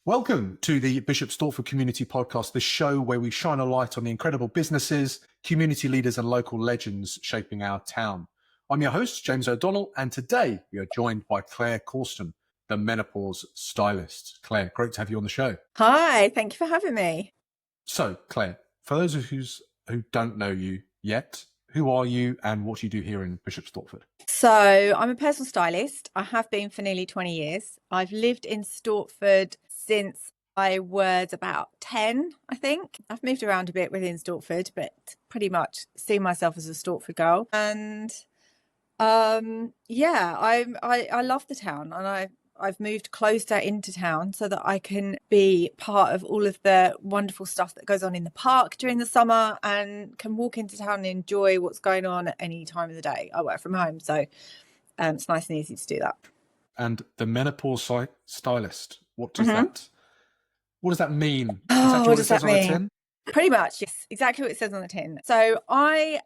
Welcome to the Bishop Stortford Community Podcast, the show where we shine a light on the incredible businesses, community leaders and local legends shaping our town. I'm your host, James O'Donnell, and today we are joined by Claire Causton, the Menopause Stylist. Claire, great to have you on the show. Hi, thank you for having me. So, Claire, for those of you who don't know you yet, who are you and what do you do here in Bishop Stortford? So I'm a personal stylist. I have been for nearly 20 years. I've lived in Stortford since I was about 10, I think. I've moved around a bit within Stortford, but pretty much see myself as a Stortford girl. And I love the town, and I've moved closer into town so that I can be part of all of the wonderful stuff that goes on in the park during the summer and can walk into town and enjoy what's going on at any time of the day. I work from home, so it's nice and easy to do that. And the Menopause Stylist, what does that mean? What does that mean? Pretty much, yes, exactly what it says on the tin. So I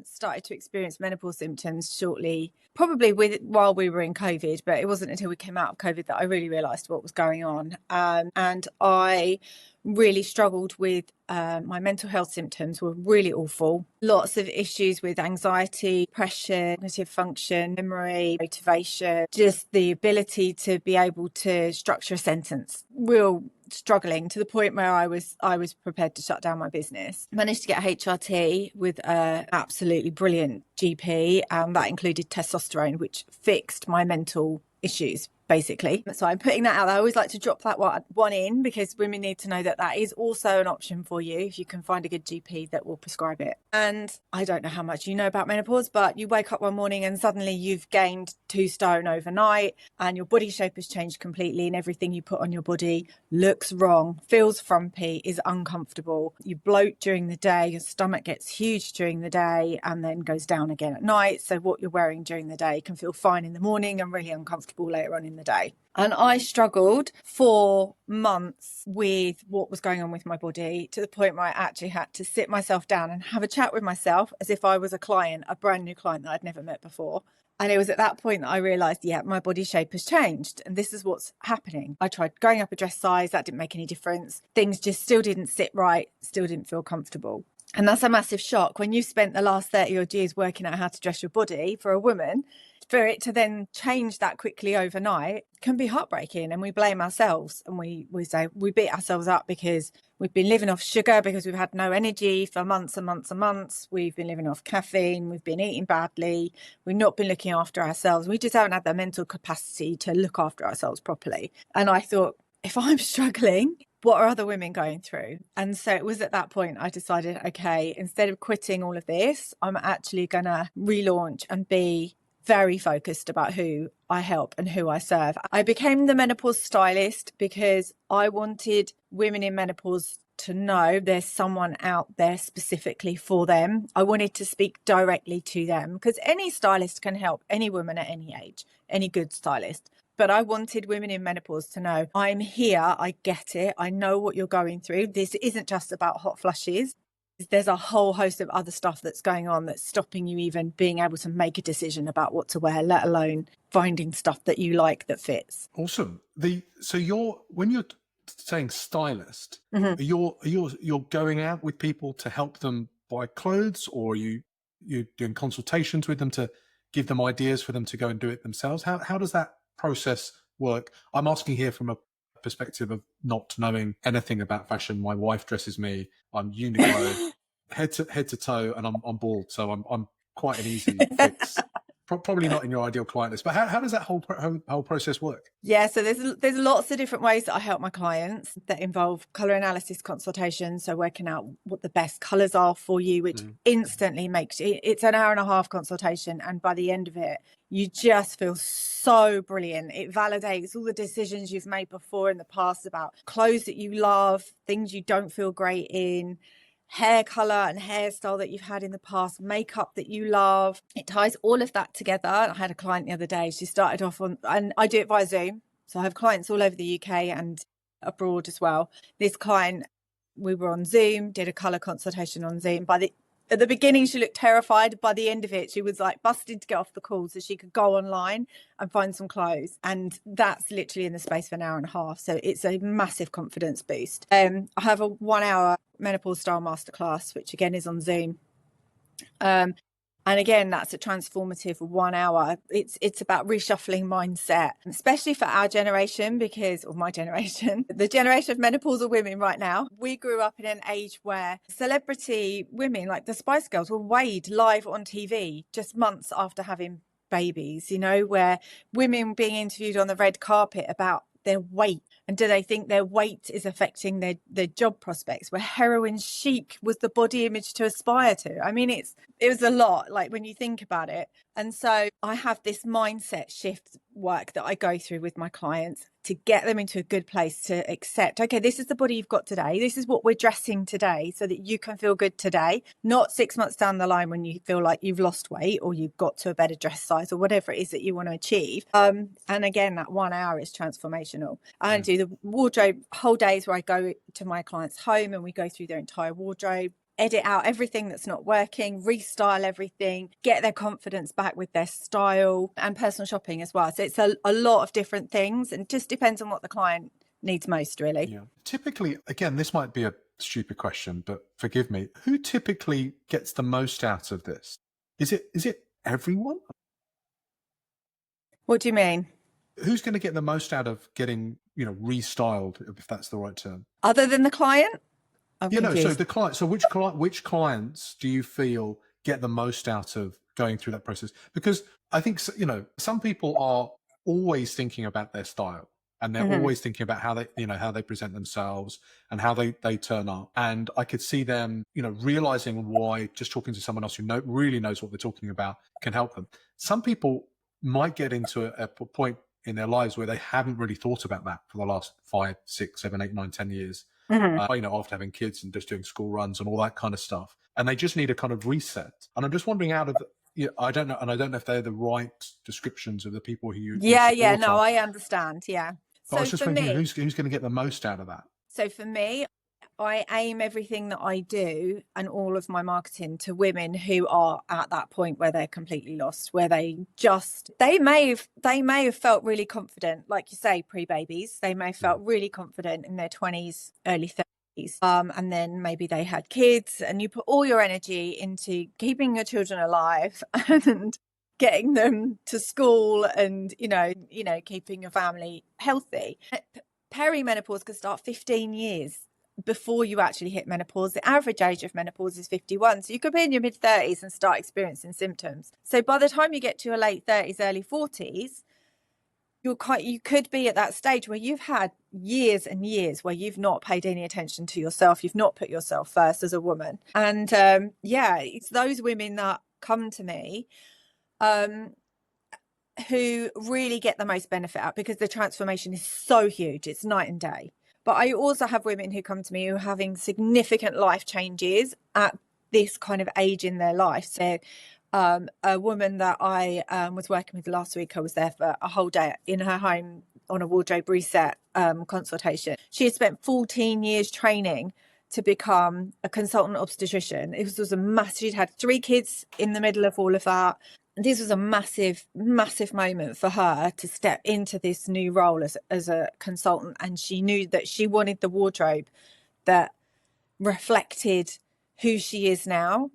started to experience menopause symptoms shortly, probably while we were in COVID, but it wasn't until we came out of COVID that I really realised what was going on. And I really struggled with my mental health symptoms were really awful. Lots of issues with anxiety, depression, cognitive function, memory, motivation, just the ability to be able to structure a sentence. Real struggling to the point where I was prepared to shut down my business. Managed to get a HRT with an absolutely brilliant GP, and that included testosterone, which fixed my mental issues, basically. So I'm putting that out there. I always like to drop that one in because women need to know that that is also an option for you if you can find a good GP that will prescribe it. And I don't know how much you know about menopause, but you wake up one morning and suddenly you've gained 2 stone overnight and your body shape has changed completely and everything you put on your body looks wrong, feels frumpy, is uncomfortable. You bloat during the day, your stomach gets huge during the day and then goes down again at night. So what you're wearing during the day can feel fine in the morning and really uncomfortable later on in the day. And I struggled for months with what was going on with my body to the point where I actually had to sit myself down and have a chat with myself as if I was a client, a brand new client that I'd never met before. And it was at that point that I realised, my body shape has changed and this is what's happening. I tried going up a dress size, that didn't make any difference. Things just still didn't sit right, still didn't feel comfortable. And that's a massive shock when you've spent the last 30 odd years working out how to dress your body for a woman. For it to then change that quickly overnight can be heartbreaking, and we blame ourselves and we say we beat ourselves up because we've been living off sugar, because we've had no energy for months and months and months. We've been living off caffeine, we've been eating badly, we've not been looking after ourselves. We just haven't had the mental capacity to look after ourselves properly. And I thought, if I'm struggling, what are other women going through? And so it was at that point I decided, okay, instead of quitting all of this, I'm actually going to relaunch and be very focused about who I help and who I serve. I became the Menopause Stylist because I wanted women in menopause to know there's someone out there specifically for them. I wanted to speak directly to them because any stylist can help any woman at any age, any good stylist. But I wanted women in menopause to know, I'm here, I get it, I know what you're going through. This isn't just about hot flushes. There's a whole host of other stuff that's going on that's stopping you even being able to make a decision about what to wear, let alone finding stuff that you like that fits. Awesome. When you're saying stylist, you're going out with people to help them buy clothes, or you're doing consultations with them to give them ideas for them to go and do it themselves? How does that process work? I'm asking here from a perspective of not knowing anything about fashion. My wife dresses me. I'm Uniqlo, head to toe, and I'm bald, so I'm quite an easy fix. Probably not in your ideal client list, but how does that whole process work? Yeah, so there's lots of different ways that I help my clients that involve colour analysis consultations, so working out what the best colours are for you, which instantly makes it's an hour and a half consultation, and by the end of it, you just feel so brilliant. It validates all the decisions you've made before in the past about clothes that you love, things you don't feel great in, hair colour and hairstyle that you've had in the past, makeup that you love. It ties all of that together. I had a client the other day, she started off on, and I do it via Zoom. So I have clients all over the UK and abroad as well. This client, we were on Zoom, did a colour consultation on Zoom. By the At the beginning, she looked terrified. By the end of it, she was like busting to get off the call so she could go online and find some clothes. And that's literally in the space of an hour and a half. So it's a massive confidence boost. I have a 1 hour menopause style masterclass, which again is on Zoom. And again, that's a transformative 1 hour. It's about reshuffling mindset, especially for our generation, or my generation, the generation of menopausal women right now. We grew up in an age where celebrity women like the Spice Girls were weighed live on TV just months after having babies, where women being interviewed on the red carpet about their weight, and do they think their weight is affecting their job prospects, where heroin chic was the body image to aspire to. I mean, it was a lot, like, when you think about it. And so I have this mindset shift work that I go through with my clients to get them into a good place to accept, okay, this is the body you've got today. This is what we're dressing today so that you can feel good today, not 6 months down the line when you feel like you've lost weight or you've got to a better dress size or whatever it is that you want to achieve. And again, that 1 hour is transformational. I do the wardrobe whole days where I go to my client's home and we go through their entire wardrobe, edit out everything that's not working, restyle everything, get their confidence back with their style, and personal shopping as well. So it's a lot of different things, and just depends on what the client needs most, really. Yeah. Typically, again, this might be a stupid question, but forgive me, who typically gets the most out of this? Is it everyone? What do you mean? Who's going to get the most out of getting, restyled, if that's the right term? Other than the client? So the client. So which clients do you feel get the most out of going through that process? Because I think some people are always thinking about their style, and they're always thinking about how they present themselves and how they turn up. And I could see them, realizing why just talking to someone else who really knows what they're talking about can help them. Some people might get into a point in their lives where they haven't really thought about that for the last 5, 6, 7, 8, 9, 10 years. After having kids and just doing school runs and all that kind of stuff, and they just need a kind of reset. And I'm just wondering, I don't know if they're the right descriptions of the people who you I understand. But I was just wondering who's going to get the most out of that. So for me, I aim everything that I do and all of my marketing to women who are at that point where they're completely lost, where they may have felt really confident, like you say, pre-babies. They may have felt really confident in their 20s, early 30s. And then maybe they had kids, and you put all your energy into keeping your children alive and getting them to school and, keeping your family healthy. Perimenopause could start 15 years before you actually hit menopause. The average age of menopause is 51. So you could be in your mid 30s and start experiencing symptoms. So by the time you get to your late 30s, early 40s, you could be at that stage where you've had years and years where you've not paid any attention to yourself. You've not put yourself first as a woman. And it's those women that come to me who really get the most benefit out, because the transformation is so huge. It's night and day. But I also have women who come to me who are having significant life changes at this kind of age in their life. So a woman that I was working with last week, I was there for a whole day in her home on a wardrobe reset consultation. She had spent 14 years training to become a consultant obstetrician. It was a massive, she'd had 3 kids in the middle of all of that. This was a massive, massive moment for her to step into this new role as a consultant. And she knew that she wanted the wardrobe that reflected who she is now.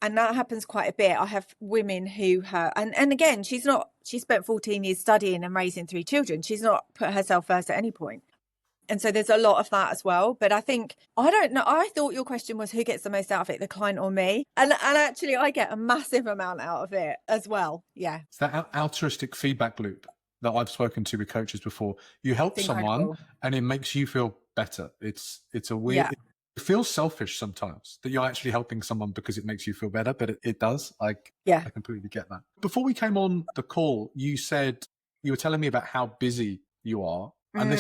And that happens quite a bit. I have women who have, and again, she spent 14 years studying and raising 3 children. She's not put herself first at any point. And so there's a lot of that as well. But I don't know. I thought your question was who gets the most out of it, the client or me? And actually, I get a massive amount out of it as well. Yeah. It's that altruistic feedback loop that I've spoken to with coaches before. You help someone and it makes you feel better. It's a weird, it feels selfish sometimes that you're actually helping someone because it makes you feel better, but it does. I completely get that. Before we came on the call, you were telling me about how busy you are. And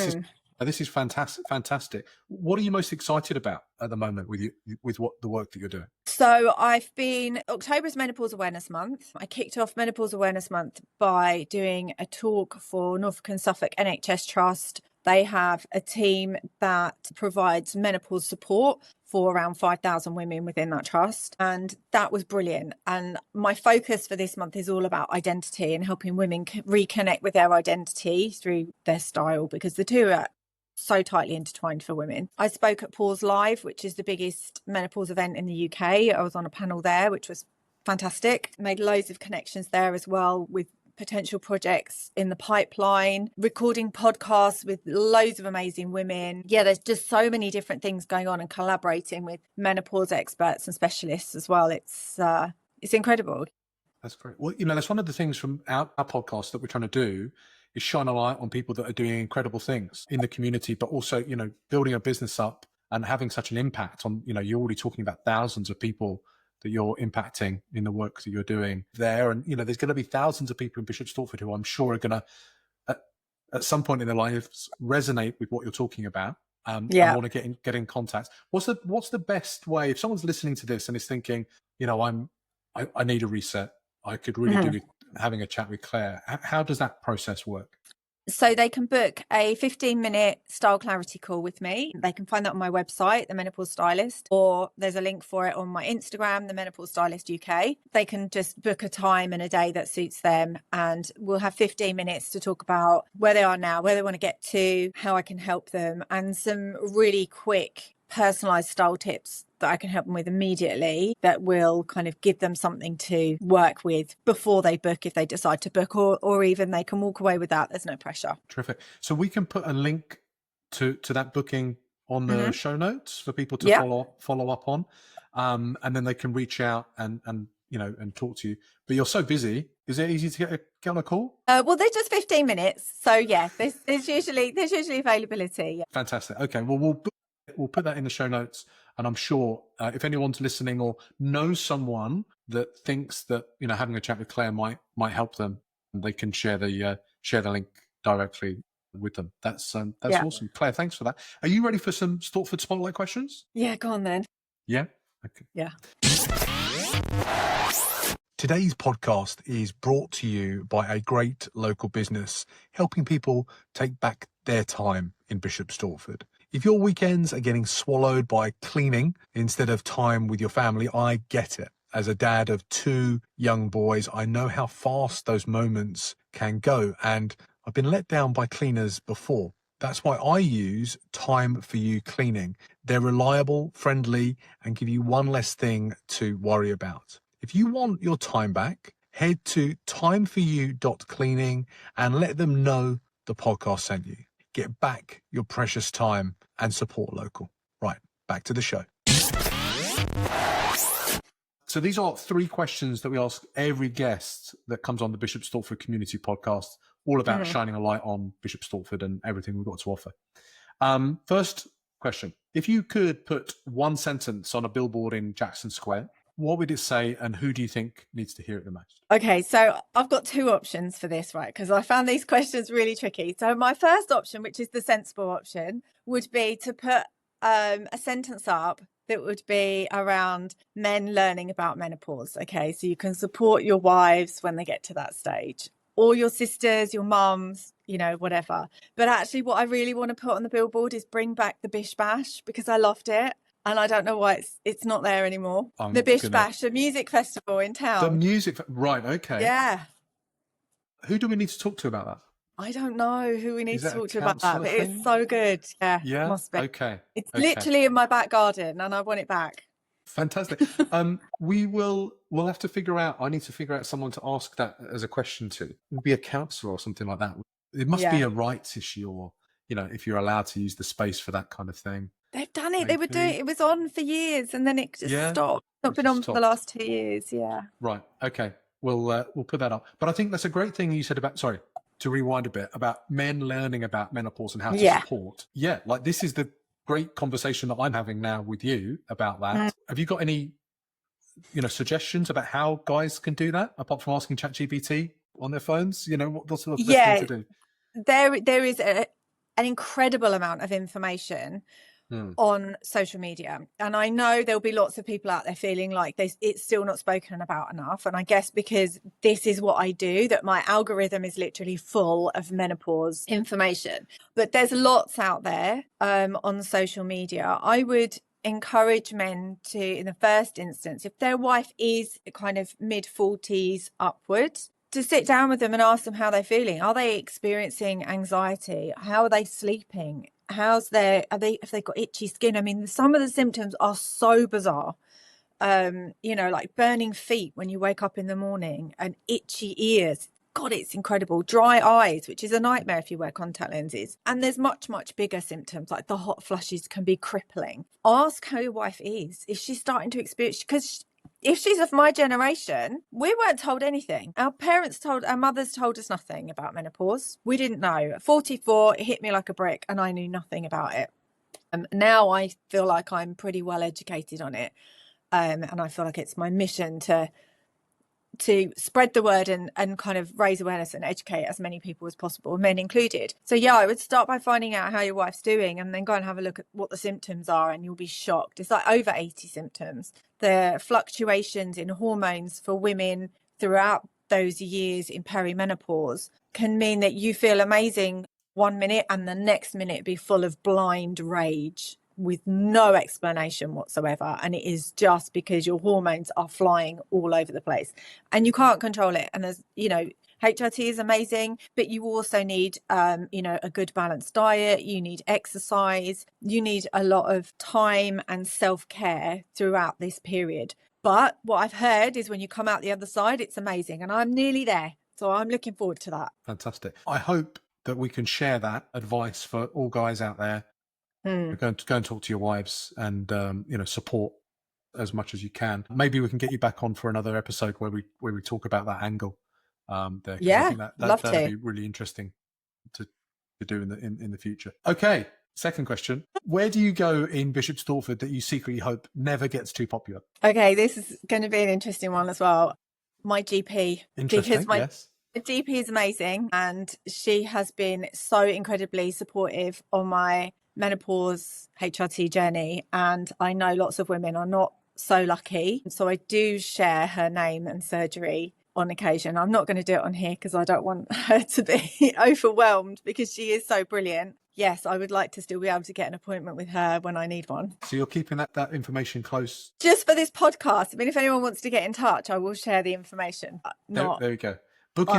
this is fantastic. What are you most excited about at the moment with what the work that you're doing? So October is Menopause Awareness Month. I kicked off Menopause Awareness Month by doing a talk for Norfolk and Suffolk NHS Trust. They have a team that provides menopause support for around 5,000 women within that trust. And that was brilliant. And my focus for this month is all about identity and helping women reconnect with their identity through their style, because the two are so tightly intertwined for women. I spoke at Pause Live, which is the biggest menopause event in the UK. I was on a panel there, which was fantastic. Made loads of connections there as well with potential projects in the pipeline, recording podcasts with loads of amazing women. Yeah, there's just so many different things going on, and collaborating with menopause experts and specialists as well. It's incredible. That's great. Well, that's one of the things from our podcast that we're trying to do, is shine a light on people that are doing incredible things in the community, but also, building a business up and having such an impact on, you're already talking about thousands of people that you're impacting in the work that you're doing there. And, there's going to be thousands of people in Bishop Stortford who I'm sure are going to, at some point in their lives, resonate with what you're talking about. And want to get in contact. What's the best way, if someone's listening to this and is thinking, I need a reset, I could really do with having a chat with Claire. How does that process work? So they can book a 15-minute style clarity call with me. They can find that on my website, the Menopause Stylist, or there's a link for it on my Instagram, the Menopause Stylist UK. They can just book a time and a day that suits them, and we'll have 15 minutes to talk about where they are now, where they want to get to, how I can help them, and some really quick personalized style tips that I can help them with immediately, that will kind of give them something to work with before they book, if they decide to book, or even they can walk away with that. There's no pressure. Terrific. So we can put a link to that booking on the show notes for people to follow up on, and then they can reach out and talk to you. But you're so busy. Is it easy to get on a call? Well, they're just 15 minutes, so yeah, there's usually availability. Fantastic. Okay. Well, we'll put that in the show notes, and I'm sure if anyone's listening or knows someone that thinks that having a chat with Claire might help them, they can share the link directly with them. That's awesome. Claire, thanks for that. Are you ready for some Stortford Spotlight questions? Yeah, go on then. Yeah. Okay. Yeah. Today's podcast is brought to you by a great local business helping people take back their time in Bishop Stortford. If your weekends are getting swallowed by cleaning instead of time with your family, I get it. As a dad of 2 young boys, I know how fast those moments can go, and I've been let down by cleaners before. That's why I use Time For You Cleaning. They're reliable, friendly, and give you one less thing to worry about. If you want your time back, head to timeforyou.cleaning and let them know the podcast sent you. Get back your precious time and support local. Right, back to the show. So these are 3 questions that we ask every guest that comes on the Bishop Stortford Community Podcast, all about shining a light on Bishop Stortford and everything we've got to offer. First question. If you could put one sentence on a billboard in Jackson Square, what would it say, and who do you think needs to hear it the most? Okay, so I've got 2 options for this, right? Because I found these questions really tricky. So my first option, which is the sensible option, would be to put a sentence up that would be around men learning about menopause. Okay, so you can support your wives when they get to that stage, or your sisters, your mums, whatever. But actually what I really want to put on the billboard is bring back the Bish Bash, because I loved it. And I don't know why it's not there anymore. The Bish Bash, a music festival in town. The music, right, okay. Yeah. Who do we need to talk to about that? I don't know who we need to talk to about that, but it's so good. Yeah, yeah, must be. Okay. It's literally in my back garden, and I want it back. Fantastic. We'll have to figure out, I need to figure out someone to ask that as a question to. It would be a counsellor or something like that. It must be a rights issue, or, if you're allowed to use the space for that kind of thing. They've done it. Maybe. They were doing it. It was on for years, and then it just stopped. It's not been on for the last 2 years. Yeah. Right. Okay. We'll put that up. But I think that's a great thing you said about, sorry, to rewind a bit, about men learning about menopause and how to support. Yeah. Like, this is the great conversation that I'm having now with you about that. Have you got any, suggestions about how guys can do that, apart from asking ChatGPT on their phones? What's the best thing to do? There is an incredible amount of information on social media, and I know there'll be lots of people out there feeling like it's still not spoken about enough, and I guess because this is what I do, that my algorithm is literally full of menopause information. But there's lots out there on social media. I would encourage men to, in the first instance, if their wife is kind of mid-40s upwards, to sit down with them and ask them how they're feeling. Are they experiencing anxiety? How are they sleeping? Have they got itchy skin? I mean, some of the symptoms are so bizarre. Like burning feet when you wake up in the morning and itchy ears. God, it's incredible. Dry eyes, which is a nightmare if you wear contact lenses. And there's much, much bigger symptoms, like the hot flushes can be crippling. Ask how your wife is. If she's starting to experience, because if she's of my generation, we weren't told anything. Our mothers told us nothing about menopause. We didn't know. At 44, it hit me like a brick and I knew nothing about it. Now I feel like I'm pretty well educated on it. And I feel like it's my mission to spread the word and kind of raise awareness and educate as many people as possible, men included. So yeah, I would start by finding out how your wife's doing and then go and have a look at what the symptoms are, and you'll be shocked. It's like over 80 symptoms. The fluctuations in hormones for women throughout those years in perimenopause can mean that you feel amazing 1 minute and the next minute be full of blind rage with no explanation whatsoever, and it is just because your hormones are flying all over the place and you can't control it. And there's, HRT is amazing, but you also need a good balanced diet, you need exercise, you need a lot of time and self-care throughout this period. But what I've heard is when you come out the other side, it's amazing, and I'm nearly there, so I'm looking forward to that. Fantastic. I hope that we can share that advice for all guys out there. Go and talk to your wives and support as much as you can. Maybe we can get you back on for another episode where we talk about that angle there. Yeah, I think that'd be really interesting to do in the future. Okay, second question. Where do you go in Bishop Stortford that you secretly hope never gets too popular? Okay, this is going to be an interesting one as well. My GP. Interesting, because yes. The GP is amazing, and she has been so incredibly supportive on my menopause HRT journey, and I know lots of women are not so lucky, so I do share her name and surgery on occasion. I'm not going to do it on here because I don't want her to be overwhelmed, because she is so brilliant. Yes, I would like to still be able to get an appointment with her when I need one. So you're keeping that information close? Just for this podcast. I mean, if anyone wants to get in touch, I will share the information. There we go. Book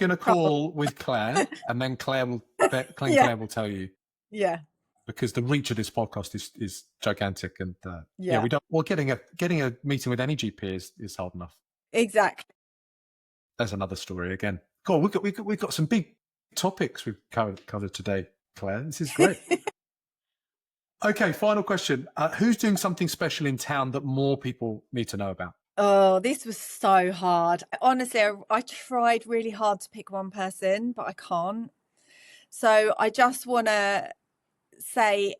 in a call with Claire, and then Claire will tell you. Yeah. Because the reach of this podcast is gigantic, and getting a meeting with any GP is hard enough. Exactly. That's another story again. Cool. We've got some big topics we've covered today, Claire. This is great. Okay, final question. Who's doing something special in town that more people need to know about? Oh, this was so hard. Honestly, I tried really hard to pick one person, but I can't. So I just want to say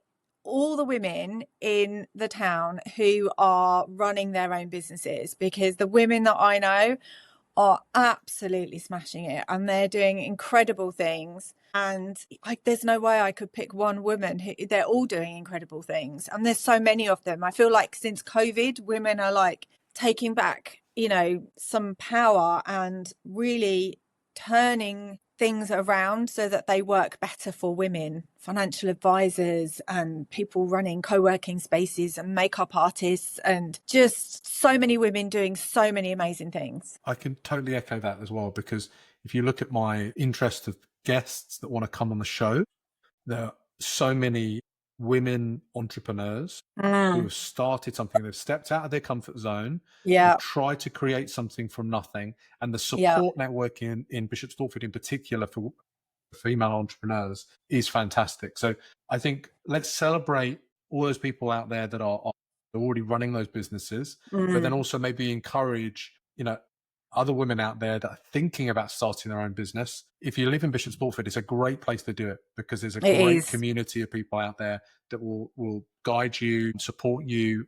all the women in the town who are running their own businesses, because the women that I know are absolutely smashing it and they're doing incredible things. And there's no way I could pick one woman they're all doing incredible things. And there's so many of them. I feel like since COVID, women are like taking back, some power and really turning things around so that they work better for women. Financial advisors and people running co-working spaces and makeup artists, and just so many women doing so many amazing things. I can totally echo that as well, because if you look at my interest of guests that want to come on the show, there are so many women entrepreneurs who have started something. They've stepped out of their comfort zone, tried to create something from nothing, and the support network in Bishop Stortford in particular for female entrepreneurs is fantastic. So I think let's celebrate all those people out there that are already running those businesses, but then also maybe encourage other women out there that are thinking about starting their own business. If you live in Bishop Stortford, it's a great place to do it, because there's a great community of people out there that will guide you, support you,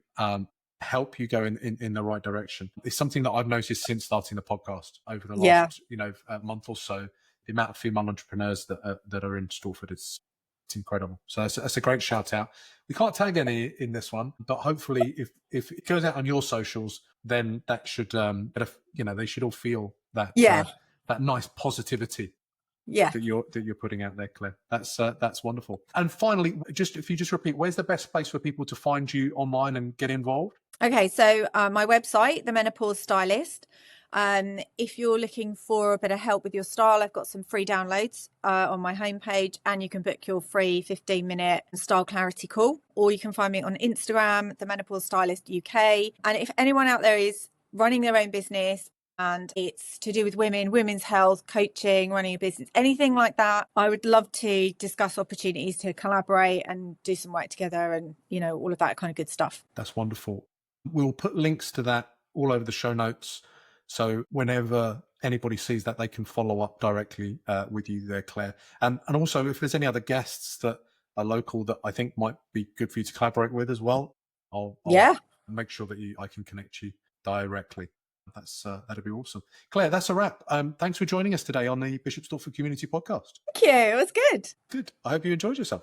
help you go in the right direction. It's something that I've noticed since starting the podcast over the last month or so. The amount of female entrepreneurs that are in Stortford, it's incredible. So that's a great shout out. We can't tag any in this one, but hopefully if it goes out on your socials, then that should they should all feel that that nice positivity that you're putting out there, Claire. That's wonderful. And finally, if you just repeat, where's the best place for people to find you online and get involved? Okay, so my website, the Menopause Stylist. If you're looking for a bit of help with your style, I've got some free downloads on my homepage, and you can book your free 15-minute style clarity call, or you can find me on Instagram, the Menopause Stylist UK. And if anyone out there is running their own business and it's to do with women's health, coaching, running a business, anything like that, I would love to discuss opportunities to collaborate and do some work together and, all of that kind of good stuff. That's wonderful. We'll put links to that all over the show notes. So whenever anybody sees that, they can follow up directly with you there, Claire. And also, if there's any other guests that are local that I think might be good for you to collaborate with as well, I'll make sure that I can connect you directly. That'd be awesome. Claire, that's a wrap. Thanks for joining us today on the Bishop Stortford Community Podcast. Thank you. It was good. Good. I hope you enjoyed yourself.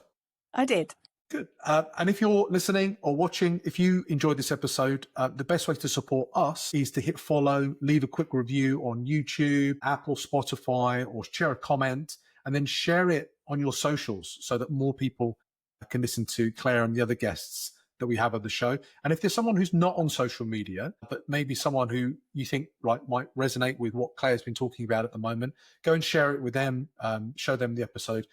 I did. Good. And if you're listening or watching, if you enjoyed this episode, the best way to support us is to hit follow, leave a quick review on YouTube, Apple, Spotify, or share a comment, and then share it on your socials so that more people can listen to Claire and the other guests that we have on the show. And if there's someone who's not on social media, but maybe someone who you think might resonate with what Claire's been talking about at the moment, go and share it with them, show them the episode.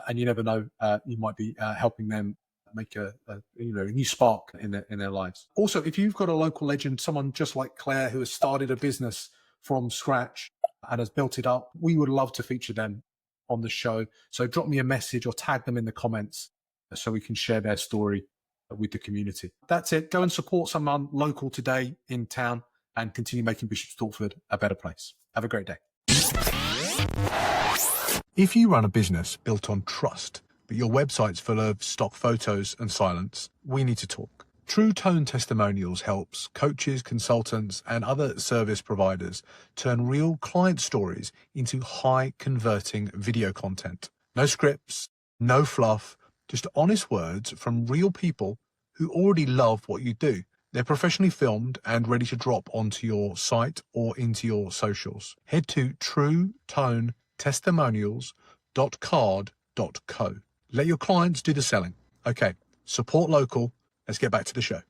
And you never know, you might be helping them make a new spark in their lives. Also, if you've got a local legend, someone just like Claire who has started a business from scratch and has built it up, we would love to feature them on the show. So drop me a message or tag them in the comments so we can share their story with the community. That's it. Go and support someone local today in town and continue making Bishop Stortford a better place. Have a great day. If you run a business built on trust, but your website's full of stock photos and silence, we need to talk. True Tone Testimonials helps coaches, consultants, and other service providers turn real client stories into high-converting video content. No scripts, no fluff, just honest words from real people who already love what you do. They're professionally filmed and ready to drop onto your site or into your socials. Head to truetonetestimonials.card.co. Let your clients do the selling. Okay, support local. Let's get back to the show.